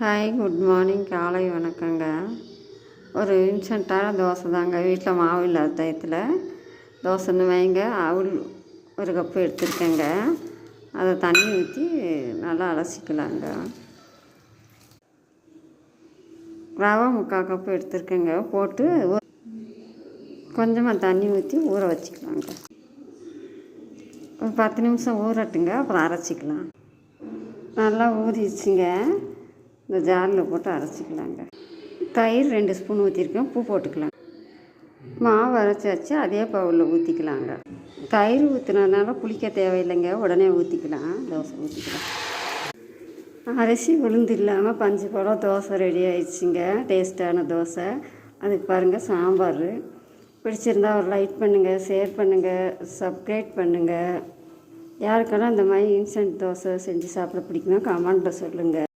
Hi, good morning. காலை வணக்கங்க. ஒரு இன்ஸ்டண்ட்டான தோசை தாங்க. வீட்டில் மாவு இல்லாத டயத்தில் தோசைன்னு வைங்க. அவுள் ஒரு கப்பு எடுத்துருக்கேங்க. அதை தண்ணி ஊற்றி நல்லா அலசிக்கலாங்க. ரவை 3/4 கப்பு எடுத்துருக்கேங்க. போட்டு கொஞ்சமாக தண்ணி ஊற்றி ஊற வச்சுக்கலாங்க. ஒரு 10 நிமிஷம் ஊறட்டுங்க, அப்புறம் அரைச்சிக்கலாம். நல்லா ஊறிடுச்சுங்க. இந்த ஜாரில் போட்டு அரைச்சிக்கலாங்க. தயிர் 2 ஸ்பூன் ஊற்றிருக்கேன். உப்பு போட்டுக்கலாம். மாவு அரைச்சாச்சு, அதே பவுலில் ஊற்றிக்கலாங்க. தயிர் ஊற்றுனதுனால புளிக்க தேவையில்லைங்க, உடனே ஊற்றிக்கலாம். தோசை ஊற்றிக்கலாம். அரிசி உளுந்து இல்லாமல் பஞ்சு போல தோசை ரெடி ஆயிடுச்சுங்க. டேஸ்ட்டான தோசை. அதுக்கு பாருங்கள் சாம்பார். பிடிச்சிருந்தா ஒரு லைக் பண்ணுங்கள், ஷேர் பண்ணுங்கள், சப்ஸ்கிரைப் பண்ணுங்கள். யாருக்கெல்லாம் இந்த மாதிரி இன்ஸ்டன்ட் தோசை செஞ்சு சாப்பிட பிடிக்குமோ கமெண்ட்டில் சொல்லுங்கள்.